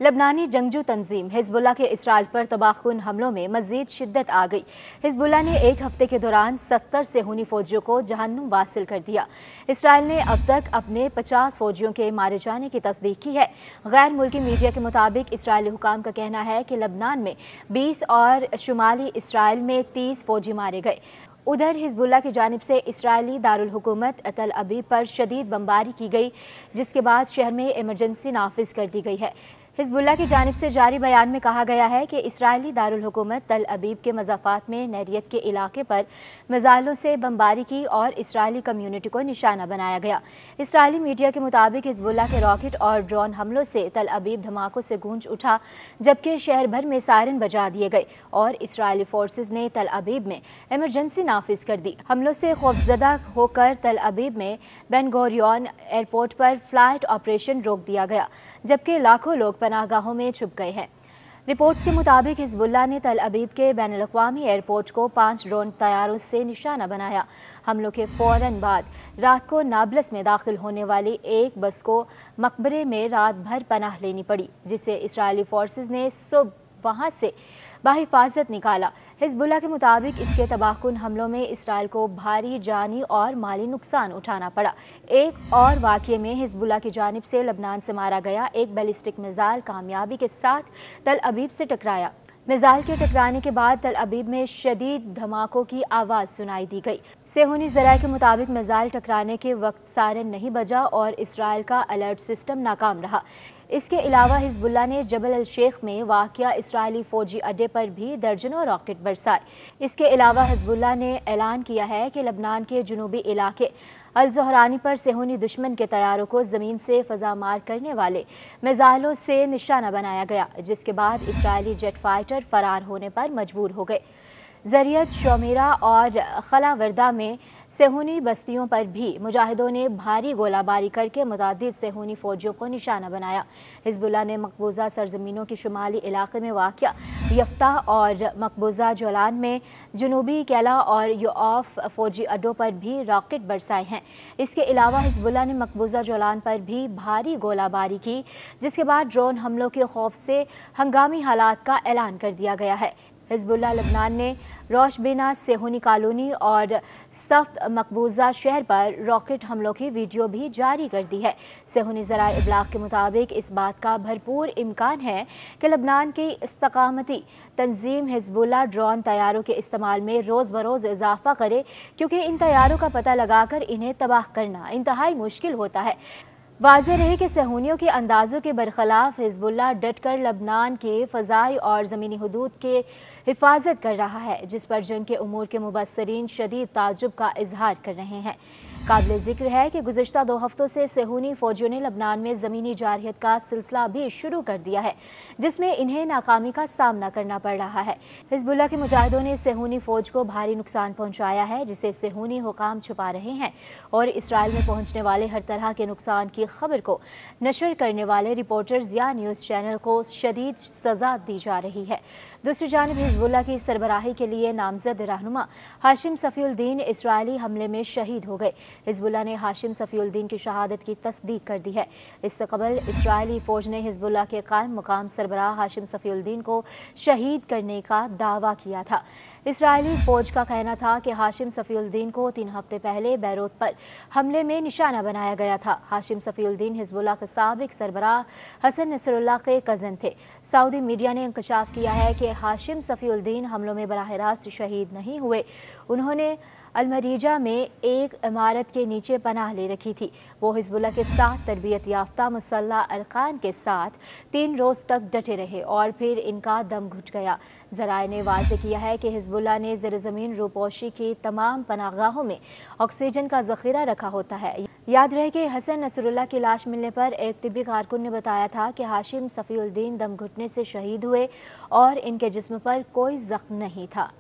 लबनानी जंगजू तंजीम Hezbollah के Israel पर तबाहकुन हमलों में मजीद शिद्दत आ गई। हिजबुल्लाह ने एक हफ्ते के दौरान 70 सेहूनी फौजियों को जहन्नुम वासिल कर दिया। इसराइल ने अब तक अपने 50 फौजियों के मारे जाने की तस्दीक की है। गैर मुल्की मीडिया के मुताबिक इसराइली हुकाम का कहना है कि लबनान में 20 और शुमाली इसराइल में 30 फौजी मारे गए। उधर हिजबुल्लाह की जानिब से इसराइली दारुल हुकूमत तल अबीब पर शदीद बमबारी की गई, जिसके बाद शहर में इमरजेंसी नाफिज कर दी गई है। हिजबुल्लाह की जानिब से जारी बयान में कहा गया है कि इसराइली दारुल हुकूमत तल अबीब के मज़ाफ़ात में नैरियत के इलाके पर मिज़ाइलों से बमबारी की और इसराइली कम्यूनिटी को निशाना बनाया गया। इसराइली मीडिया के मुताबिक हिजबुल्लाह के रॉकेट और ड्रोन हमलों से तल अबीब धमाकों से गूंज उठा, जबकि शहर भर में सायरन बजा दिए गए और इसराइली फोर्सेज ने तल अबीब में इमरजेंसी नाफिज कर दी। हमलों से खौफजदा होकर तल अबीब में बेन गोरियन एयरपोर्ट पर फ्लाइट ऑपरेशन रोक दिया गया, जबकि लाखों लोग पनाहगाहों में छुप गए हैं। रिपोर्ट्स के मुताबिक हिजबुल्लाह ने तल अबीब के बैनुल-अक़वामी एयरपोर्ट को 5 ड्रोन तैयारों से निशाना बनाया। हमलों के फौरन बाद रात को नाबलस में दाखिल होने वाली एक बस को मकबरे में रात भर पनाह लेनी पड़ी, जिसे इसराइली फोर्सेज ने सुबह वहां से बाहिफाजत निकाला। हिजबुल्लाह के मुताबिक इसके तबाहकुन हमलों में इसराइल को भारी जानी और माली नुकसान उठाना पड़ा। एक और वाक़ये में हिजबुल्लाह की जानिब से लबनान से मारा गया एक बैलिस्टिक मिसाइल कामयाबी के साथ तल अबीब से टकराया। मिसाइल के टकराने के बाद तल अबीब में शदीद धमाकों की आवाज़ सुनाई दी गई। सेहूनी ज़राए के मुताबिक मिसाइल टकराने के वक्त सायरन नहीं बजा और इसराइल का अलर्ट सिस्टम नाकाम रहा। इसके अलावा हिजबुल्लाह ने जबल अल शेख में वाक़या इसराइली फ़ौजी अड्डे पर भी दर्जनों रॉकेट बरसाए। इसके अलावा हिजबुल्लाह ने ऐलान किया है कि लबनान के जुनूबी इलाके अल ज़ोहरानी पर सेहूनी दुश्मन के तैयारों को ज़मीन से फ़ज़ा मार करने वाले मिसाइलों से निशाना बनाया गया, जिसके बाद इसराइली जेट फाइटर फ़रार होने पर मजबूर हो गए। ज़रियत, शोमेरा और खलावर्दा में सेहूनी बस्तियों पर भी मुजाहिदों ने भारी गोलाबारी करके मुतादिद सेहूनी फ़ौजियों को निशाना बनाया। हिजबुल्लाह ने मकबूजा सरजमीनों के शुमाली इलाके में वाक़या यफ्ता और मकबूजा जोलान में जनूबी कैला और योआफ फ़ौजी अड्डों पर भी रॉकेट बरसाए हैं। इसके अलावा हिजबुल्लाह ने मकबूजा जोलान पर भी भारी गोलाबारी की, जिसके बाद ड्रोन हमलों के खौफ से हंगामी हालात का ऐलान कर दिया गया है। हिजबुल्लाह लबनान ने रोशबिना सेहूनी कॉलोनी और सख्त मकबूजा शहर पर रॉकेट हमलों की वीडियो भी जारी कर दी है। सेहूनी ज़राए इब्लाग के मुताबिक इस बात का भरपूर इम्कान है कि लबनान की इस्तकामती तंजीम हिजबुल्लाह ड्रोन तैयारों के इस्तेमाल में रोज़ बरोज़ इजाफा करे, क्योंकि इन तैयारों का पता लगाकर इन्हें तबाह करना इंतहाई मुश्किल होता है। वाज़ेह रहे कि सेहूनियों के अंदाज़ों के बरखिलाफ हिजबुल्लाह डटकर लबनान के फ़ज़ाई और ज़मीनी हदूद के हिफाजत कर रहा है, जिस पर जंग के उमूर के मुबस्सरीन शदीद ताज्जुब का इजहार कर रहे हैं। काबिल ज़िक्र है कि गुज़िश्ता 2 हफ्तों से सेहूनी फ़ौजियों ने लबनान में ज़मीनी जारहियत का सिलसिला भी शुरू कर दिया है, जिसमें इन्हें नाकामी का सामना करना पड़ रहा है। हिजबुल्लाह के मुजाहिदों ने सेहूनी फ़ौज को भारी नुकसान पहुँचाया है, जिसे सेहूनी हुकाम छुपा रहे हैं और इसराइल में पहुँचने वाले हर तरह के नुकसान की खबर को नशर करने वाले रिपोर्टर्स या न्यूज़ चैनल को शदीद सज़ा दी जा रही है। दूसरी जानिब हिजबुल्लाह की सरबराही के लिए नामजद रहनुमा हाशिम सफ़ीउद्दीन इसराइली हमले में शहीद हो गए। हिजबुल्लाह ने हाशिम सफ़ीउद्दीन की शहादत की तस्दीक कर दी है। इससे कबल इसराइली फ़ौज ने हिजबुल्लाह के कायम मुकाम सरबराह हाशिम सफ़ीउद्दीन को शहीद करने का दावा किया था। इसराइली फ़ौज का कहना था कि हाशिम सफ़ीउद्दीन को 3 हफ्ते पहले बैरूत पर हमले में निशाना बनाया गया था। हाशिम सफ़ीउद्दीन हिजबुल्लाह के साबिक सरबराह हसन नसरुल्लाह के कज़न थे। सऊदी मीडिया ने इंकशाफ किया है कि हाशिम सफ़ीउद्दीन हमलों में बराह रास्त शहीद नहीं हुए। उन्होंने अलमरीजा में एक इमारत के नीचे पनाह ले रखी थी। वो हिजबुल्लाह के साथ तरबियत याफ्ता मुसल्ला अरकान के साथ 3 रोज़ तक डटे रहे और फिर इनका दम घुट गया। ज़राए ने वाज़ेह किया है कि हिजबुल्लाह ने ज़ेर ज़मीन रूपोशी की तमाम पनाहगाहों में ऑक्सीजन का ज़ख़ीरा रखा होता है। याद रहे कि हसन नसरुल्लाह की लाश मिलने पर एक तिब्बी कारकुन ने बताया था कि हाशिम सफ़ीउद्दीन दम घुटने से शहीद हुए और इनके जिस्म पर कोई ज़ख्म नहीं था।